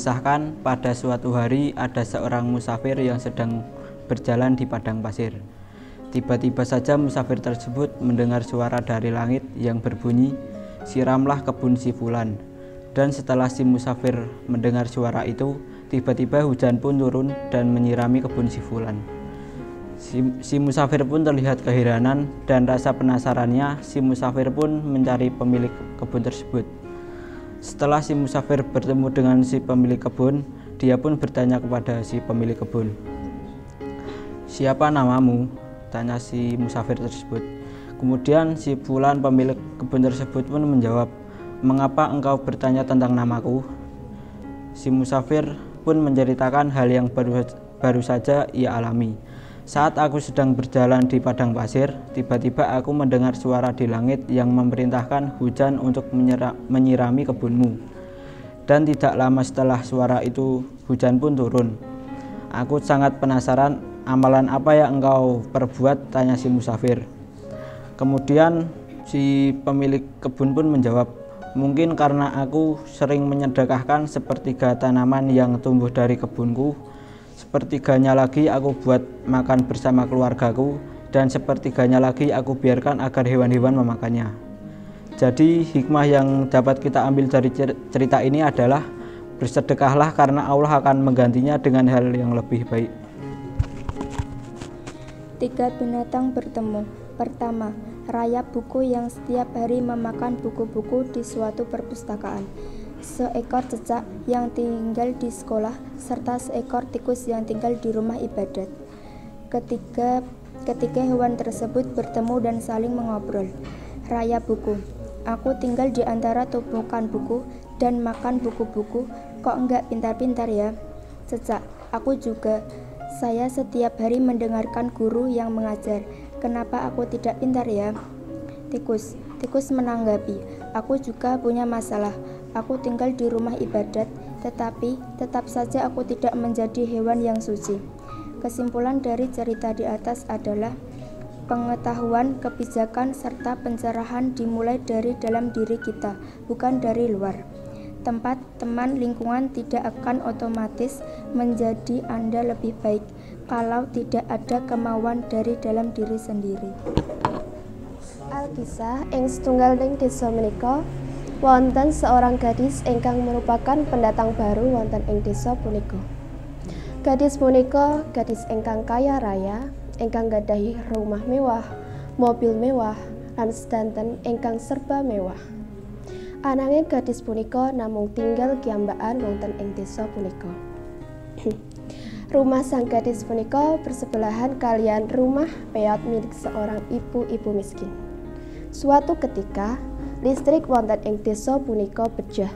Dikisahkan pada suatu hari ada seorang musafir yang sedang berjalan di padang pasir. Tiba-tiba saja musafir tersebut mendengar suara dari langit yang berbunyi, "Siramlah kebun si Fulan." Dan setelah si musafir mendengar suara itu, tiba-tiba hujan pun turun dan menyirami kebun si Fulan. Si musafir pun terlihat keheranan, dan rasa penasarannya si musafir pun mencari pemilik kebun tersebut. Setelah si musafir bertemu dengan si pemilik kebun, dia pun bertanya kepada si pemilik kebun. "Siapa namamu?" tanya si musafir tersebut. Kemudian si Fulan pemilik kebun tersebut pun menjawab, "Mengapa engkau bertanya tentang namaku?" Si musafir pun menceritakan hal yang baru saja ia alami. "Saat aku sedang berjalan di padang pasir, tiba-tiba aku mendengar suara di langit yang memerintahkan hujan untuk menyirami kebunmu. Dan tidak lama setelah suara itu, hujan pun turun. Aku sangat penasaran, amalan apa yang engkau perbuat?" tanya si musafir. Kemudian si pemilik kebun pun menjawab, "Mungkin karena aku sering menyedekahkan sepertiga tanaman yang tumbuh dari kebunku, sepertiganya lagi aku buat makan bersama keluargaku, dan sepertiganya lagi aku biarkan agar hewan-hewan memakannya." Jadi hikmah yang dapat kita ambil dari cerita ini adalah bersedekahlah karena Allah akan menggantinya dengan hal yang lebih baik. 3 binatang bertemu. Pertama, rayap buku yang setiap hari memakan buku-buku di suatu perpustakaan. Seekor cecak yang tinggal di sekolah, serta seekor tikus yang tinggal di rumah ibadat. Ketiga hewan tersebut bertemu dan saling mengobrol. Rayap buku, "Aku tinggal di antara tumpukan buku dan makan buku-buku, kok enggak pintar-pintar ya?" Cecak, "Aku juga. Saya setiap hari mendengarkan guru yang mengajar. Kenapa aku tidak pintar ya?" Tikus menanggapi, "Aku juga punya masalah. Aku tinggal di rumah ibadat, tetapi tetap saja aku tidak menjadi hewan yang suci." Kesimpulan dari cerita di atas adalah pengetahuan, kebijakan, serta pencerahan dimulai dari dalam diri kita, bukan dari luar. Tempat, teman, lingkungan tidak akan otomatis menjadi Anda lebih baik kalau tidak ada kemauan dari dalam diri sendiri. Alkisah ing setunggaling desa menika wonten seorang gadis ingkang merupakan pendatang baru wonten ing desa punika. Gadis punika gadis ingkang kaya raya, ingkang gadhahi rumah mewah, mobil mewah, lan sedanten ingkang serba mewah. Ananging gadis punika namung tinggal kiambakan wonten ing desa punika. Rumah sang gadis punika bersebelahan kalian rumah peyot milik seorang ibu-ibu miskin. Suatu ketika, listrik wonten ing desa punika pejah.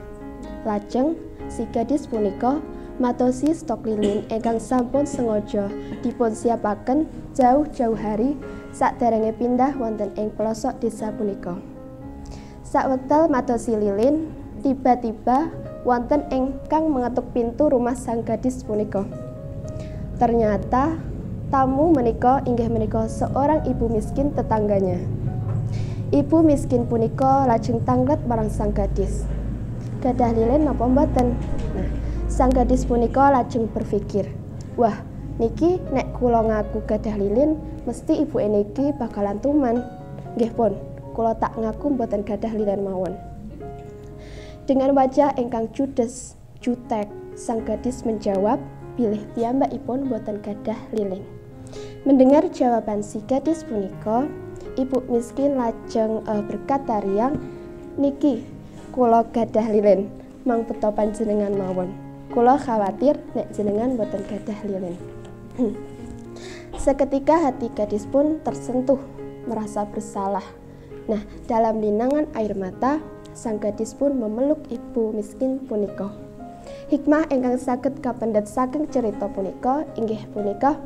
Lajeng si gadis punika matosi stok lilin ingkang sampun sengaja dipun siapaken jauh-jauh hari sakderenge pindah wonten ing pelosok desa punika. Sawektal matosi lilin, tiba-tiba wonten ingkang mengetuk pintu rumah sang gadis punika. Ternyata tamu menika inggih menika seorang ibu miskin tetangganya. Ibu miskin punika lajeng tanglet marang sang gadis. "Gadah lilin napa mboten?" Nah, sang gadis punika lajeng berpikir, "Wah, niki nek kula ngaku gadah lilin, mesti ibu niki bakalan tuman. Nggih pun, kula tak ngaku mboten gadah lilin mawon." Dengan wajah ingkang judes, jutek, sang gadis menjawab, bilih piyambakipun mboten gadah lilin. Mendengar jawaban si gadis punika, ibu miskin lajeng berkata riang, "Niki kula gadah lilin, mang beto panjenengan mawon. Kula khawatir nek jenengan mboten gadah lilin." Seketika hati gadis pun tersentuh, merasa bersalah. Nah, dalam linangan air mata, sang gadis pun memeluk ibu miskin punika. Hikmah ingkang saged kapendhet saking cerita punika inggih punika,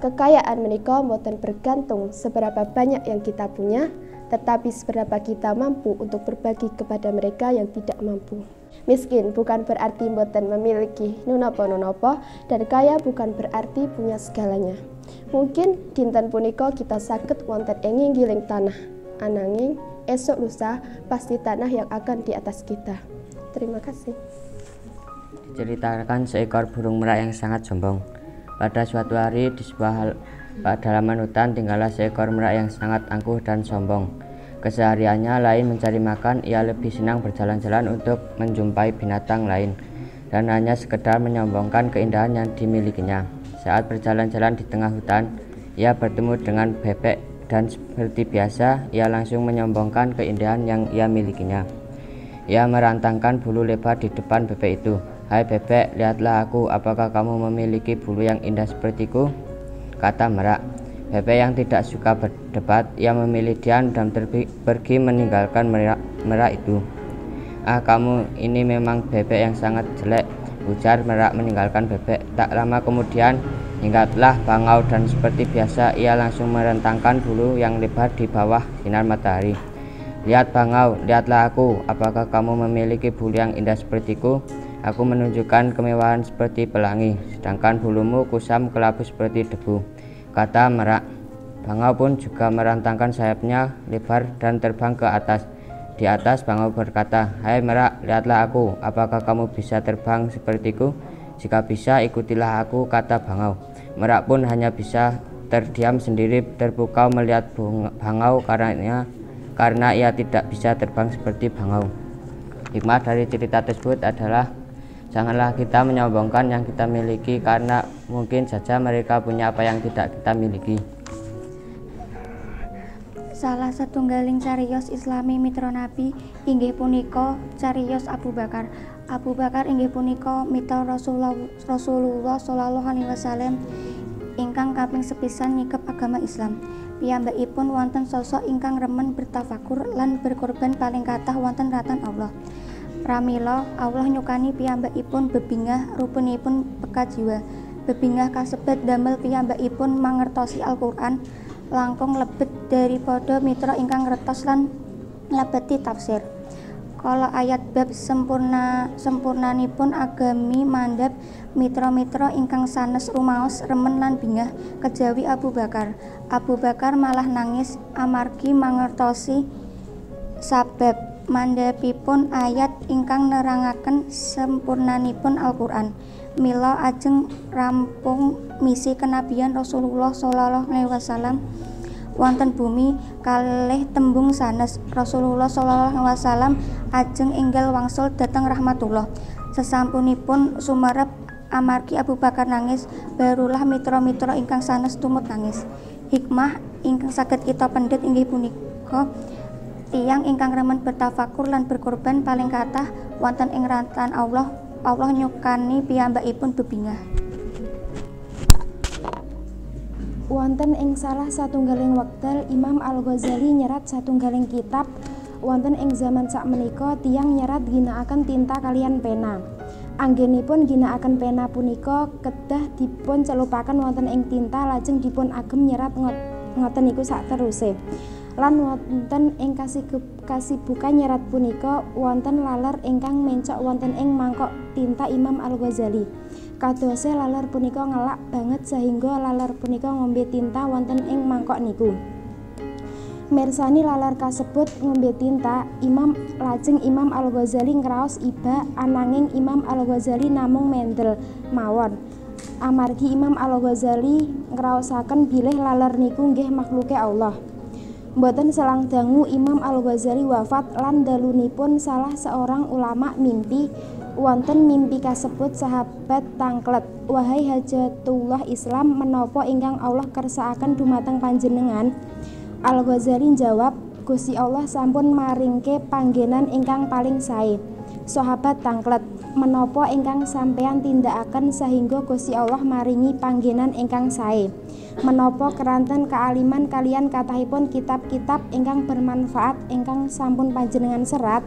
kekayaan menika boten bergantung seberapa banyak yang kita punya, tetapi seberapa kita mampu untuk berbagi kepada mereka yang tidak mampu. Miskin bukan berarti boten memiliki nunapa-nunapa, dan kaya bukan berarti punya segalanya. Mungkin dinten punika kita saged wonten ing nginggiling tanah, ananging esok lusa pasti tanah yang akan di atas kita. Terima kasih. Diceritakan seekor burung merak yang sangat sombong. Pada suatu hari di sebuah pedalaman hutan tinggallah seekor merak yang sangat angkuh dan sombong. Kesehariannya lain mencari makan, ia lebih senang berjalan-jalan untuk menjumpai binatang lain dan hanya sekedar menyombongkan keindahan yang dimilikinya. Saat berjalan-jalan di tengah hutan, ia bertemu dengan bebek dan seperti biasa ia langsung menyombongkan keindahan yang ia milikinya. Ia merantangkan bulu lebar di depan bebek itu. "Hai bebek, lihatlah aku, apakah kamu memiliki bulu yang indah sepertiku?" kata merak. Bebek yang tidak suka berdebat, ia memilih diam dan pergi meninggalkan merak itu. "Ah, kamu ini memang bebek yang sangat jelek," ujar merak meninggalkan bebek. Tak lama kemudian ingatlah bangau dan seperti biasa ia langsung merentangkan bulu yang lebar di bawah sinar matahari. "Lihat bangau, lihatlah aku, apakah kamu memiliki bulu yang indah sepertiku? Aku menunjukkan kemewahan seperti pelangi, sedangkan bulumu kusam kelabu seperti debu," kata merak. Bangau pun juga merantangkan sayapnya lebar dan terbang ke atas. Di atas bangau berkata, "Hai merak, lihatlah aku, apakah kamu bisa terbang sepertiku? Jika bisa, ikutilah aku," kata bangau. Merak pun hanya bisa terdiam sendiri terpukau melihat bangau karena ia tidak bisa terbang seperti bangau. Hikmah dari cerita tersebut adalah janganlah kita menyombongkan yang kita miliki karena mungkin saja mereka punya apa yang tidak kita miliki. Salah satunggaling cariyos Islami mitra Nabi inggih punika cariyos Abu Bakar. Abu Bakar inggih punika mitra Rasulullah Shallallahu Alaihi Wasallam ingkang kaping sepisan nyikep agama Islam. Piyambakipun wonten sosok ingkang remen bertafakur lan berkorban paling kathah wonten ratan Allah. Pramila Allah nyukani piyambakipun bebingah rupunipun pekat jiwa. Bebingah kasebat damel piyambakipun mangertosi Al-Qur'an langkung lebet daripada mitra ingkang ngertos lan lebeti tafsir. Kala ayat bab sempurnanipun agami mandhap mitra-mitra ingkang sanes rumaos remen lan bingah kejawi Abu Bakar. Abu Bakar malah nangis amargi mangertosi sabab mandhapipun ayat ingkang nerangaken sempurnanipun Al-Qur'an. Mila ajeng rampung misi kenabian Rasulullah Shallallahu Alaihi Wasallam wonten bumi kalih tembung sanes. Rasulullah Shallallahu Alaihi Wasallam ajeng enggal wangsul dhateng rahmatullah. Sesampunipun sumerep amargi Abu Bakar nangis, barulah mitra-mitra ingkang sanes tumut nangis. Hikmah ingkang saged kita pendhet inggih punika tiyang ingkang remen bertafakur lan berkorban paling kathah wonten ing ratan Allah. Allah nyukani piyambakipun bebingah. Wonten ing salah satunggaling wekdal Imam Al-Ghazali nyerat satunggaling kitab. Wonten ing zaman sakmenika tiyang nyerat ginakaken tinta kaliyan pena. Anggenipun ginakaken pena punika kedah dipun celupaken wonten ing tinta lajeng dipun agem nyerat ngoten niku sakteruse. Lan wonten ing kasibukan nyerat punika wonten laler ingkang mencok wonten ing mangkok tinta Imam Al-Ghazali. Kadose laler punika ngelak banget sehingga laler punika ngombe tinta wonten ing mangkok niku. Mirsani laler kasebut ngombe tinta, lajeng Imam Al-Ghazali ngraos iba ananging Imam Al-Ghazali namung mendel mawon. Amargi Imam Al-Ghazali ngraosaken bilih laler niku nggih makhluke Allah. Mboten selang dangu Imam Al-Ghazali wafat lan dalunipun salah seorang ulama mimpi. Wonten mimpi kasebut sahabat tangklet, "Wahai hajatullah Islam, menapa ingkang Allah kersakaken dumateng panjenengan?" Al-Ghazali jawab, "Gusti Allah sampun maringke panggenan ingkang paling sae." Sahabat tangklet, "Menapa ingkang sampeyan tindakaken sehingga Gusti Allah maringi panggenan ingkang sae? Menapa keranten kealiman kalian kathahipun kitab-kitab ingkang bermanfaat ingkang sampun panjenengan serat?"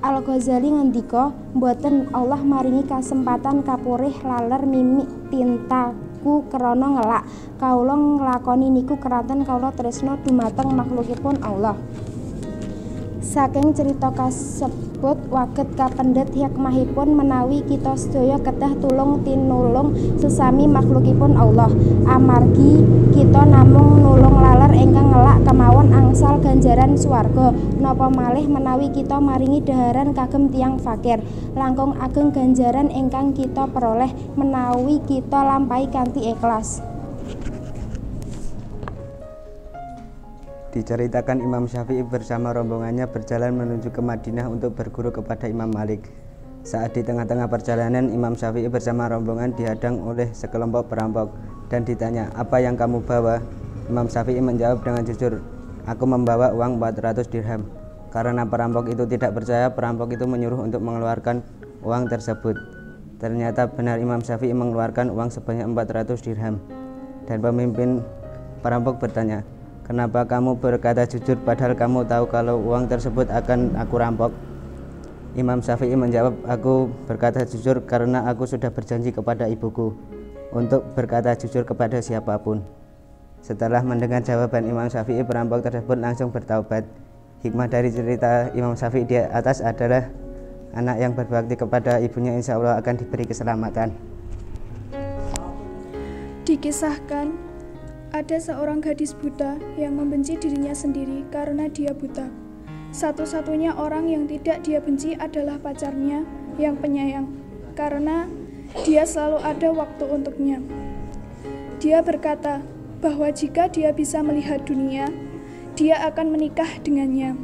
Al-Ghazali ngendika, "Mboten, Allah maringi kasempatan kapurih laler mimik tintaku krana ngelak. Kawula nglakoni niku keranten kawula tresna dumateng makhlukipun Allah." Saking cerita kasebut kasebut waget kapendhet hikmahipun menawi kita sedaya kedah tulung tinulung sesami makhlukipun Allah, amargi kita namung nulung laler ingkang ngelak kemawon angsal ganjaran swarga, napa malih menawi kita maringi dhaharan kagem tiyang fakir, langkung ageng ganjaran ingkang kita peroleh menawi kita lampahi kanthi ikhlas. Diceritakan Imam Syafi'i bersama rombongannya berjalan menuju ke Madinah untuk berguru kepada Imam Malik. Saat di tengah-tengah perjalanan, Imam Syafi'i bersama rombongan dihadang oleh sekelompok perampok dan ditanya, "Apa yang kamu bawa?" Imam Syafi'i menjawab dengan jujur, "Aku membawa uang 400 dirham." Karena perampok itu tidak percaya, perampok itu menyuruh untuk mengeluarkan uang tersebut. Ternyata benar, Imam Syafi'i mengeluarkan uang sebanyak 400 dirham. Dan pemimpin perampok bertanya, "Kenapa kamu berkata jujur padahal kamu tahu kalau uang tersebut akan aku rampok?" Imam Syafi'i menjawab, "Aku berkata jujur karena aku sudah berjanji kepada ibuku untuk berkata jujur kepada siapapun." Setelah mendengar jawaban Imam Syafi'i, perampok tersebut langsung bertaubat. Hikmah dari cerita Imam Syafi'i di atas adalah anak yang berbakti kepada ibunya insya Allah akan diberi keselamatan. Dikisahkan ada seorang gadis buta yang membenci dirinya sendiri karena dia buta. Satu-satunya orang yang tidak dia benci adalah pacarnya yang penyayang, karena dia selalu ada waktu untuknya. Dia berkata bahwa jika dia bisa melihat dunia, dia akan menikah dengannya.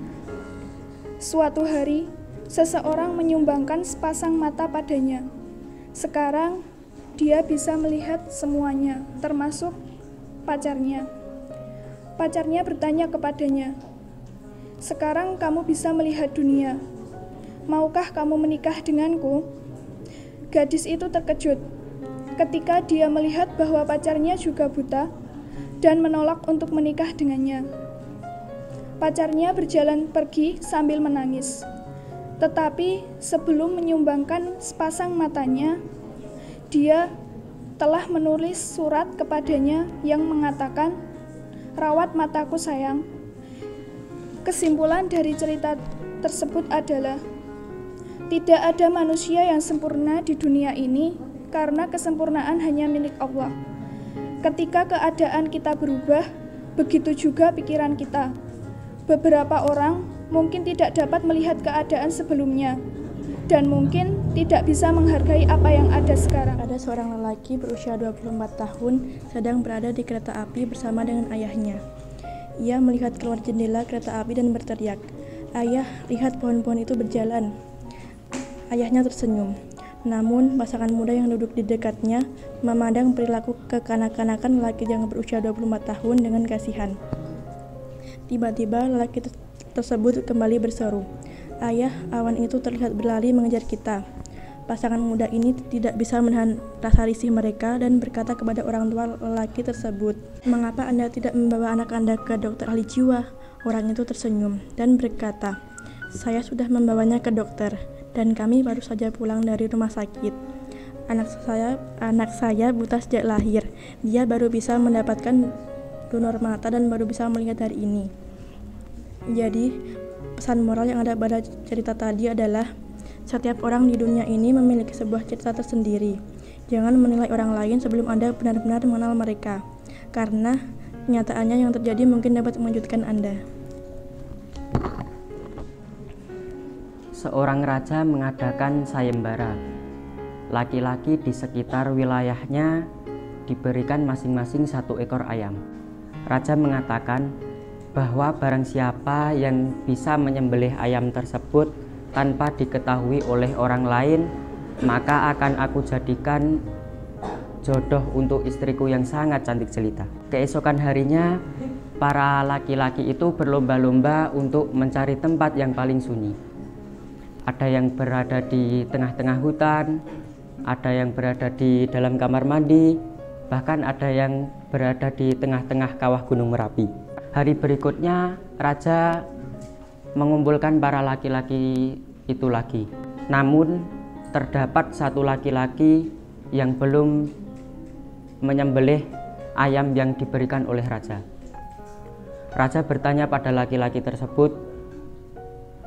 Suatu hari, seseorang menyumbangkan sepasang mata padanya. Sekarang, dia bisa melihat semuanya, termasuk pacarnya. Pacarnya bertanya kepadanya, "Sekarang kamu bisa melihat dunia. Maukah kamu menikah denganku?" Gadis itu terkejut ketika dia melihat bahwa pacarnya juga buta dan menolak untuk menikah dengannya. Pacarnya berjalan pergi sambil menangis. Tetapi sebelum menyumbangkan sepasang matanya, dia telah menulis surat kepadanya yang mengatakan, "Rawat mataku sayang." Kesimpulan dari cerita tersebut adalah tidak ada manusia yang sempurna di dunia ini karena kesempurnaan hanya milik Allah. Ketika keadaan kita berubah, begitu juga pikiran kita. Beberapa orang mungkin tidak dapat melihat keadaan sebelumnya dan mungkin tidak bisa menghargai apa yang ada sekarang. Ada seorang lelaki berusia 24 tahun sedang berada di kereta api bersama dengan ayahnya. Ia melihat keluar jendela kereta api dan berteriak, "Ayah, lihat pohon-pohon itu berjalan." Ayahnya tersenyum. Namun, pasangan muda yang duduk di dekatnya memandang perilaku kekanak-kanakan lelaki yang berusia 24 tahun dengan kasihan. Tiba-tiba lelaki tersebut kembali berseru, "Ayah, awan itu terlihat berlari mengejar kita." Pasangan muda ini tidak bisa menahan rasa risih mereka dan berkata kepada orang tua lelaki tersebut, "Mengapa Anda tidak membawa anak Anda ke dokter ahli jiwa?" Orang itu tersenyum dan berkata, "Saya sudah membawanya ke dokter dan kami baru saja pulang dari rumah sakit. Anak saya buta sejak lahir. Dia baru bisa mendapatkan donor mata dan baru bisa melihat hari ini." Jadi, pesan moral yang ada pada cerita tadi adalah setiap orang di dunia ini memiliki sebuah cerita tersendiri. Jangan menilai orang lain sebelum Anda benar-benar mengenal mereka, karena kenyataannya yang terjadi mungkin dapat mengejutkan Anda. Seorang raja mengadakan sayembara. Laki-laki di sekitar wilayahnya diberikan masing-masing 1 ekor ayam. Raja mengatakan bahwa barang siapa yang bisa menyembelih ayam tersebut tanpa diketahui oleh orang lain, maka akan aku jadikan jodoh untuk istriku yang sangat cantik jelita. Keesokan harinya, para laki-laki itu berlomba-lomba untuk mencari tempat yang paling sunyi. Ada yang berada di tengah-tengah hutan, ada yang berada di dalam kamar mandi, bahkan ada yang berada di tengah-tengah kawah Gunung Merapi. Hari berikutnya, raja mengumpulkan para laki-laki itu lagi. Namun, terdapat 1 laki-laki yang belum menyembelih ayam yang diberikan oleh raja. Raja bertanya pada laki-laki tersebut,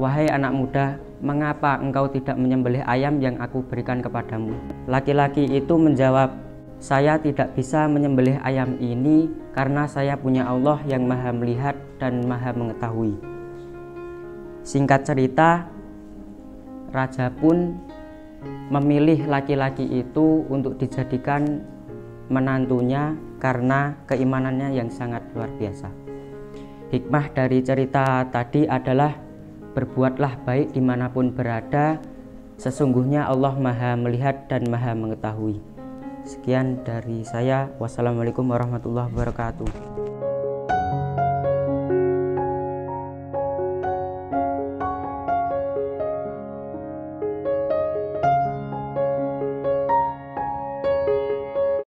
"Wahai anak muda, mengapa engkau tidak menyembelih ayam yang aku berikan kepadamu?" Laki-laki itu menjawab, "Saya tidak bisa menyembelih ayam ini karena saya punya Allah yang Maha Melihat dan Maha Mengetahui." Singkat cerita, raja pun memilih laki-laki itu untuk dijadikan menantunya karena keimanannya yang sangat luar biasa. Hikmah dari cerita tadi adalah berbuatlah baik dimanapun berada, sesungguhnya Allah Maha Melihat dan Maha Mengetahui. Sekian dari saya. Wassalamualaikum warahmatullahi wabarakatuh.